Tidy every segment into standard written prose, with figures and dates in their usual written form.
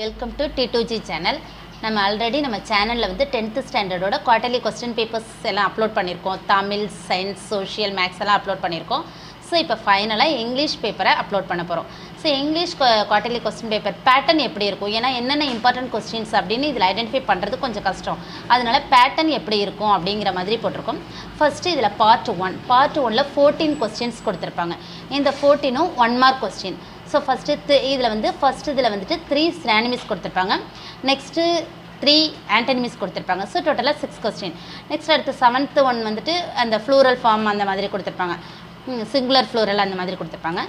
Welcome to T2G channel. நம்ம already நம்ம சேனலில் வந்து 10th ஸ்டாண்டர்டோட குவார்ட்டர்லி கொஸ்டின் பேப்பர்ஸ் எல்லாம் அப்லோட் பண்ணியிருக்கோம். தமிழ், சயின்ஸ், சோஷியல், மேக்ஸ் எல்லாம் அப்லோட் பண்ணியிருக்கோம். ஸோ இப்போ ஃபைனலாக இங்கிலீஷ் பேப்பரை அப்லோட் பண்ண போகிறோம். So English quarterly question paper pattern எப்படி இருக்கும், ஏன்னா என்னென்ன இம்பார்ட்டன்ட் கொஸ்டின்ஸ் அப்படின்னு இதில் ஐடென்டிஃபை பண்ணுறது கொஞ்சம் கஷ்டம். அதனால பேட்டர்ன் எப்படி இருக்கும் அப்படிங்கிற மாதிரி போட்டிருக்கோம். ஃபஸ்ட்டு இதில் பார்ட் 1ல் 14 கொஸ்டின்ஸ் கொடுத்துருப்பாங்க. இந்த 14ம் 1 மார்க் கொஸ்டின். ஸோ இதில் வந்துட்டு 3 சினானிமிஸ் கொடுத்துருப்பாங்க. நெக்ஸ்ட்டு 3 ஆன்டனிமிஸ் கொடுத்துருப்பாங்க. ஸோ டோட்டலாக 6 கொஸ்டின். நெக்ஸ்ட் அடுத்து 7th ஒன் வந்துட்டு அந்த ஃப்ளூரல் ஃபார்ம் அந்த மாதிரி கொடுத்துருப்பாங்க, சிங்குலர் ஃப்ளூரல் அந்த மாதிரி கொடுத்துருப்பாங்க.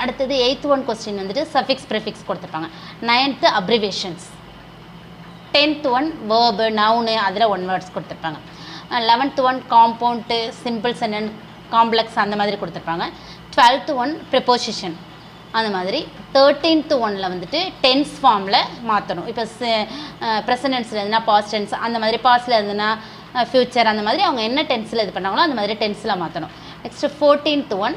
அடுத்தது 8th ஒன் கொஸ்டின் வந்துட்டு சஃபிக்ஸ் ப்ரிஃபிக்ஸ் கொடுத்துருப்பாங்க. 9th abbreviations. 10th one verb, noun, அதில் 1 வேர்ட்ஸ் கொடுத்துருப்பாங்க. 11th one compound, simple sentence, complex அந்த மாதிரி கொடுத்துருப்பாங்க. 12th ஒன் ப்ரிப்போசிஷன் அந்த மாதிரி. 13th ஒன்னில் வந்துட்டு டென்ஸ் ஃபார்மில் மாற்றணும். இப்போ ப்ரெசன்டென்ஸில் இருந்துன்னா பாஸ்ட் டென்ஸ், அந்த மாதிரி பாஸ்டில் இருந்துன்னா ஃப்யூச்சர், அந்த மாதிரி அவங்க என்ன டென்ஸில் இது பண்ணாங்களோ அந்த மாதிரி டென்ஸில் மாற்றணும். Next 14th one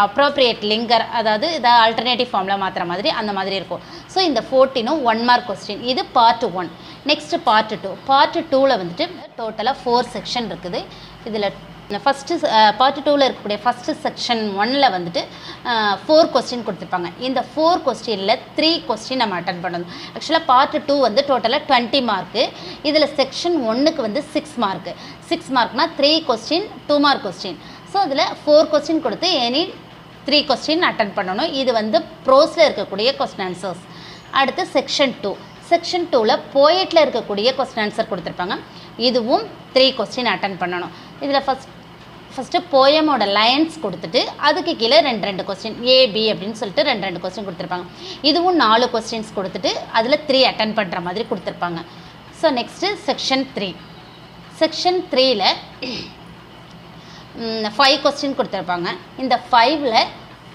appropriate linker, அதாவது இதை ஆல்டர்னேட்டிவ் ஃபார்மில் மாற்றுற மாதிரி அந்த மாதிரி இருக்கும். ஸோ இந்த 14ம் 1 மார்க் கொஸ்டின். இது பார்ட் 1. Next part 2. பார்ட் 2ல் வந்துட்டு டோட்டலாக 4 செக்ஷன் இருக்குது. இதில் ஃபஸ்ட்டு பார்ட் 2ல் இருக்கக்கூடிய ஃபஸ்ட்டு செக்ஷன் 1ல் வந்துட்டு 4 கொஸ்டின் கொடுத்துருப்பாங்க. இந்த 4 கொஸ்டினில் 3 கொஸ்டின் நம்ம அட்டன் பண்ணணும். ஆக்சுவலாக பார்ட் 2 வந்து டோட்டலாக 20 மார்க்கு. இதில் செக்ஷன் 1க்கு வந்து 6 mark. 6 மார்க்னால் 3 question 2 mark question. So அதில் 4 கொஸ்டின் கொடுத்து எனி 3 கொஸ்டின் அட்டன் பண்ணணும். இது வந்து ப்ரோஸில் இருக்கக்கூடிய கொஸ்டின் ஆன்சர்ஸ். அடுத்து செக்ஷன் 2. செக்ஷன் 2ல் போயட்டில் இருக்கக்கூடிய கொஸ்டின் ஆன்சர் கொடுத்துருப்பாங்க. இதுவும் 3 கொஸ்டின் அட்டன் பண்ணணும். இதில் ஃபஸ்ட்டு போயமோட லைன்ஸ் கொடுத்துட்டு அதுக்கு கீழே 2 கொஸ்டின் ஏபி அப்படின்னு சொல்லிட்டு 2 கொஸ்டின் கொடுத்துருப்பாங்க. இதுவும் 4 கொஸ்டின்ஸ் கொடுத்துட்டு அதில் 3 அட்டன் பண்ணுற மாதிரி கொடுத்துருப்பாங்க. So next section 3. செக்ஷன் 3ல் 5 கொஸ்டின் கொடுத்துருப்பாங்க. இந்த 5ல்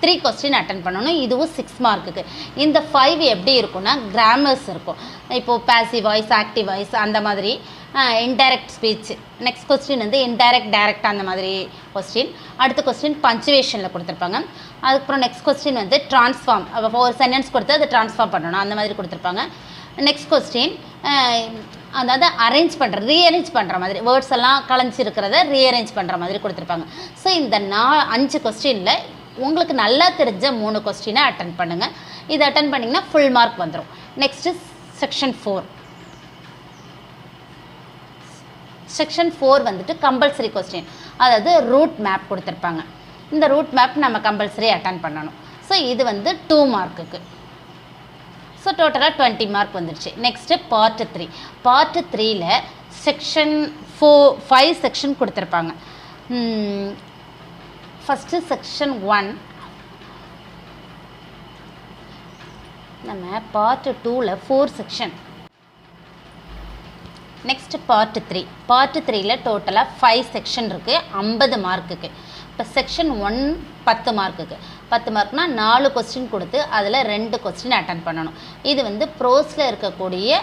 3 கொஸ்டின் அட்டன் பண்ணணும். இதுவும் 6 மார்க்குக்கு. இந்த 5 எப்படி இருக்குன்னா கிராமர்ஸ் இருக்கும். இப்போது பேசிவ் வாய்ஸ், ஆக்டிவ் வாய்ஸ், அந்த மாதிரி இன்டைரக்ட் ஸ்பீச். நெக்ஸ்ட் கொஸ்டின் வந்து இன்டைரக்ட், டைரக்ட் அந்த மாதிரி கொஸ்டின். அடுத்த கொஸ்டின் பஞ்சுவேஷனில் கொடுத்துருப்பாங்க. அதுக்கப்புறம் நெக்ஸ்ட் கொஸ்டின் வந்து ட்ரான்ஸ்ஃபார்ம், ஒரு சென்டென்ஸ் கொடுத்து அதை ட்ரான்ஸ்ஃபார்ம் பண்ணணும், அந்த மாதிரி கொடுத்துருப்பாங்க. நெக்ஸ்ட் கொஸ்டின் அதாவது ரீஅரேஞ்ச் பண்ணுற மாதிரி, வேர்ட்ஸ் எல்லாம் கலைஞ்சிருக்கிறத ரீஅரேஞ்ச் பண்ணுற மாதிரி கொடுத்துருப்பாங்க. ஸோ இந்த 5 கொஸ்டினில் உங்களுக்கு நல்லா தெரிஞ்ச 3 கொஸ்டினை அட்டன் பண்ணுங்கள். இது அட்டன் பண்ணிங்கன்னா ஃபுல் மார்க் வந்துடும். Next section 4. செக்ஷன் 4 வந்துட்டு கம்பல்சரி கொஸ்டின், அதாவது ரூட் மேப் கொடுத்துருப்பாங்க. இந்த ரூட் மேப் நம்ம கம்பல்சரி அட்டன் பண்ணணும். ஸோ இது வந்து 2 மார்க்குக்கு. ஸோ டோட்டலாக 20 மார்க் வந்துடுச்சு. Next part 3. பார்ட் 3ல் செக்ஷன் 5 செக்ஷன் கொடுத்துருப்பாங்க. ஃபஸ்ட்டு செக்ஷன் 1 நம்ம பார்ட் 2ல் 4 செக்ஷன். Next part 3. பார்ட் 3ல் டோட்டலாக 5 செக்ஷன் இருக்குது, 50 மார்க்குக்கு. இப்போ செக்ஷன் 1 10 மார்க்குக்கு. 10 மார்க்னால் 4 கொஸ்டின் கொடுத்து அதில் 2 கொஸ்டின் அட்டன் பண்ணணும். இது வந்து ப்ரோஸில் இருக்கக்கூடிய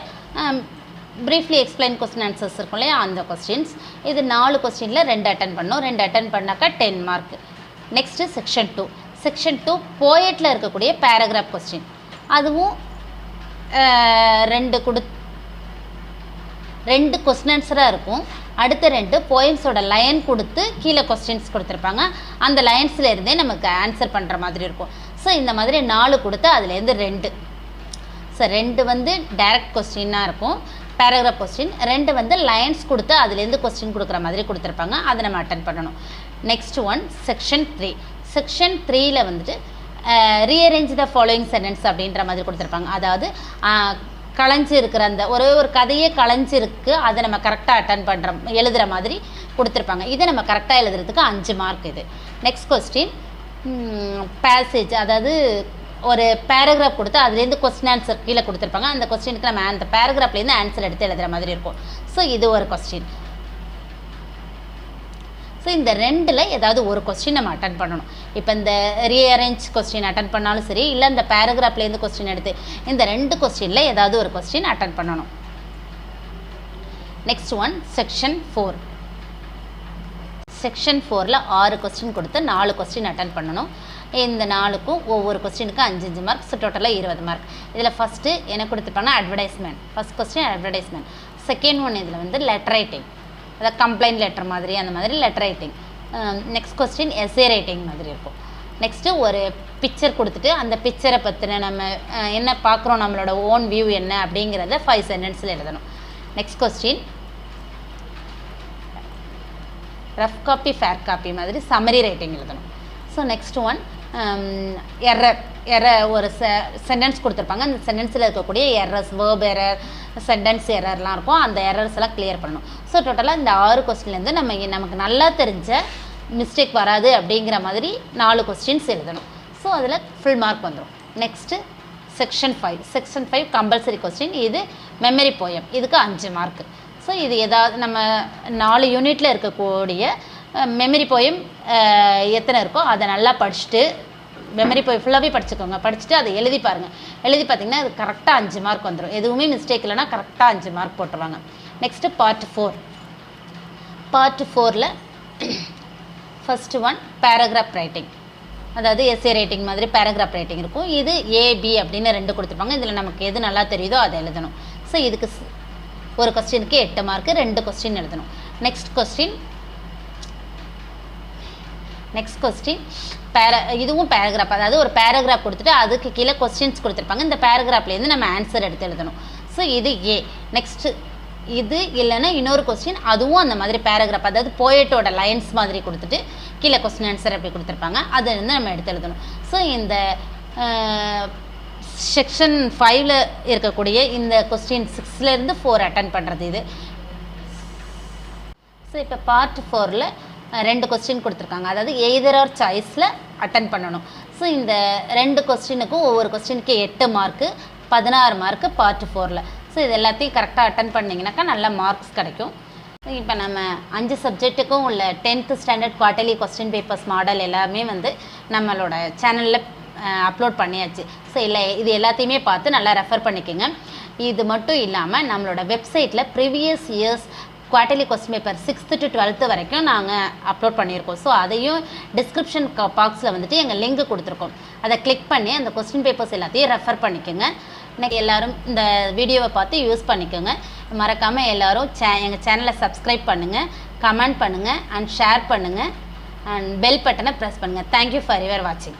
ப்ரீஃப்லி எக்ஸ்பிளைன் கொஸ்டின் ஆன்சர்ஸ் இருக்கும் இல்லையா, அந்த கொஸ்டின்ஸ். இது 4 கொஸ்டினில் 2 அட்டன் பண்ணணும். 2 அட்டன் பண்ணாக்கா 10 மார்க். Next section 2. செக்ஷன் 2 போயட்டில் இருக்கக்கூடிய பேராகிராஃப் கொஸ்டின். அதுவும் 2 கொஸ்டின் ஆன்சராக இருக்கும். அடுத்த 2 போயம்ஸோட லைன் கொடுத்து கீழே கொஸ்டின்ஸ் கொடுத்துருப்பாங்க. அந்த லைன்ஸில் இருந்தே நமக்கு ஆன்சர் பண்ணுற மாதிரி இருக்கும். ஸோ இந்த மாதிரி 4 கொடுத்து அதுலேருந்து 2. ஸோ 2 வந்து டைரக்ட் கொஸ்டின்னாக இருக்கும், பேராகிராஃப் கொஸ்டின். 2 வந்து லைன்ஸ் கொடுத்து அதுலேருந்து கொஸ்டின் கொடுக்குற மாதிரி கொடுத்துருப்பாங்க. அதை நம்ம அட்டன் பண்ணணும். Next one section 3. செக்ஷன் 3ல் வந்துட்டு ரீஅரேஞ்ச் த ஃபாலோயிங் சென்டென்ஸ் அப்படின்ற மாதிரி கொடுத்துருப்பாங்க. அதாவது களைஞ்சி இருக்கிற அந்த ஒரு கதையே களைஞ்சிருக்கு, அதை நம்ம கரெக்டாக எழுதுகிற மாதிரி கொடுத்துருப்பாங்க. இதை நம்ம கரெக்டாக எழுதுறதுக்கு 5 மார்க் இது. நெக்ஸ்ட் கொஸ்டின் பேசேஜ், அதாவது ஒரு பேராகிராஃப் கொடுத்து அதுலேருந்து கொஸ்டின் ஆன்சர் கீழே கொடுத்துருப்பாங்க. அந்த கொஸ்டினுக்கு நம்ம அந்த பேராகிராஃப்லேருந்து ஆன்சர் எடுத்து எழுதுகிற மாதிரி இருக்கும். ஸோ இது ஒரு கொஸ்டின். ஸோ இந்த 2ல் ஏதாவது ஒரு கொஸ்டின் நம்ம அட்டன் பண்ணணும். இப்போ இந்த ரீஅரேஞ்ச் கொஸ்டின் அட்டன் பண்ணாலும் சரி, இல்லை இந்த பேராகிராஃப்லேருந்து கொஸ்டின் எடுத்து இந்த 2 கொஸ்டினில் ஏதாவது ஒரு கொஸ்டின் அட்டன் பண்ணணும். Next one section 4. செக்ஷன் 4ல் 6 கொஸ்டின் கொடுத்து 4 கொஸ்டின் அட்டன் பண்ணணும். இந்த 4க்கும் ஒவ்வொரு கொஸ்டினுக்கும் 5 மார்க். ஸோ டோட்டலாக 20 மார்க். இதில் ஃபஸ்ட்டு என்ன கொடுத்துருப்பாங்கன்னா advertisement. First question advertisement. Second one இதில் வந்து லெட்டர் ரைட்டிங், அதாவது கம்ப்ளைண்ட் லெட்டர் மாதிரி அந்த மாதிரி letter writing. Next question essay writing மாதிரி இருக்கும். நெக்ஸ்ட்டு ஒரு பிக்சர் கொடுத்துட்டு அந்த பிக்சரை பற்றின நம்ம என்ன பார்க்குறோம், நம்மளோட ஓன் வியூ என்ன அப்படிங்கிறத 5 சென்டென்ஸில் எழுதணும். Next question rough copy fair copy மாதிரி சம்மரி ரைட்டிங் எழுதணும். ஸோ நெக்ஸ்ட் ஒன் எரர் ஒரு சென்டென்ஸ் கொடுத்துருப்பாங்க. அந்த சென்டென்ஸில் இருக்கக்கூடிய எரர்ஸ், வேர்ப் எரர், சென்டென்ஸ் எரர்லாம் இருக்கும். அந்த எரர்ஸ் எல்லாம் கிளியர் பண்ணணும். ஸோ டோட்டலாக இந்த 6 கொஸ்டின்லேருந்து நமக்கு நல்லா தெரிஞ்ச மிஸ்டேக் வராது அப்படிங்கிற மாதிரி 4 கொஸ்டின்ஸ் எழுதணும். ஸோ அதில் ஃபுல் மார்க் வந்துடும். Next section 5 compulsory question. இது மெமரி போயம். இதுக்கு 5 மார்க்கு. ஸோ இது ஏதாவது நம்ம 4 யூனிட்டில் இருக்கக்கூடிய மெமரி போயம் எத்தனை இருக்கோ அதை நல்லா படிச்சுட்டு, மெமரி போய் ஃபுல்லாகவே படிச்சுக்கோங்க. படிச்சுட்டு அதை எழுதி பாருங்கள். எழுதி பார்த்தீங்கன்னா அது கரெக்டாக 5 மார்க் வந்துடும். எதுவுமே மிஸ்டேக் இல்லைனா கரெக்டாக 5 மார்க் போட்டுருவாங்க. நெக்ஸ்ட்டு பார்ட் 4ல் ஃபஸ்ட்டு ஒன் பேராகிராஃப் ரைட்டிங், அதாவது எஸ்ஏ ரைட்டிங் மாதிரி பேராகிராஃப் ரைட்டிங் இருக்கும். இது ஏபி அப்படின்னு 2 கொடுத்துருப்பாங்க. இதில் நமக்கு எது நல்லா தெரியுதோ அதை எழுதணும். ஸோ இதுக்கு ஒரு கொஸ்டினுக்கு 8 மார்க்கு, 2 கொஸ்டின் எழுதணும். நெக்ஸ்ட் கொஸ்டின் இதுவும் பேராகிராஃப், அதாவது ஒரு பேராகிராஃப் கொடுத்துட்டு அதுக்கு கீழே கொஸ்டின்ஸ் கொடுத்துருப்பாங்க. இந்த பேராகிராஃப்லேருந்து நம்ம ஆன்சர் எடுத்து எழுதணும். ஸோ இது ஏ. நெக்ஸ்ட்டு இது இல்லைன்னா இன்னொரு கொஸ்டின், அதுவும் அந்த மாதிரி பேராகிராஃப், அதாவது போயட்டோட லைன்ஸ் மாதிரி கொடுத்துட்டு கீழே கொஸ்டின் ஆன்சர் அப்படி கொடுத்துருப்பாங்க. அதிலிருந்து நம்ம எடுத்து எழுதணும். ஸோ இந்த செக்ஷன் 5ல் இருக்கக்கூடிய இந்த கொஸ்டின் 6லேருந்து 4 அட்டன் பண்ணுறது இது. ஸோ இப்போ பார்ட் 4ல் 2 கொஸ்டின் கொடுத்துருக்காங்க. அதாவது எய்தர் ஆர் சாய்ஸில் அட்டன் பண்ணணும். ஸோ இந்த 2 கொஸ்டினுக்கும் ஒவ்வொரு கொஸ்டினுக்கு 8 மார்க்கு, 16 மார்க்கு பார்ட் 4ல். ஸோ இது எல்லாத்தையும் கரெக்டாக அட்டன் பண்ணிங்கனாக்கா நல்ல மார்க்ஸ் கிடைக்கும். இப்போ நம்ம 5 சப்ஜெக்ட்டுக்கும் உள்ள 10th standard quarterly question papers model எல்லாமே வந்து நம்மளோட சேனலில் அப்லோட் பண்ணியாச்சு. ஸோ இது எல்லாத்தையுமே பார்த்து நல்லா ரெஃபர் பண்ணிக்கோங்க. இது மட்டும் இல்லாமல் நம்மளோட வெப்சைட்டில் previous years quarterly question paper 6th to 12th வரைக்கும் நாங்கள் அப்லோட் பண்ணியிருக்கோம். ஸோ அதையும் டிஸ்கிரிப்ஷன் பாக்ஸில் வந்துட்டு எங்கள் லிங்க் கொடுத்துருக்கோம். அதை கிளிக் பண்ணி அந்த கொஸ்டின் பேப்பர்ஸ் எல்லாத்தையும் ரெஃபர் பண்ணிக்கோங்க. இன்றைக்கி எல்லோரும் இந்த வீடியோவை பார்த்து யூஸ் பண்ணிக்கோங்க. மறக்காமல் எல்லோரும் எங்கள் சேனலை சப்ஸ்கிரைப் பண்ணுங்கள், கமெண்ட் பண்ணுங்கள் அண்ட் ஷேர் பண்ணுங்கள் அண்ட் பெல் பட்டனை ப்ரெஸ் பண்ணுங்கள். தேங்க்யூ ஃபார் யுவர் வாட்சிங்.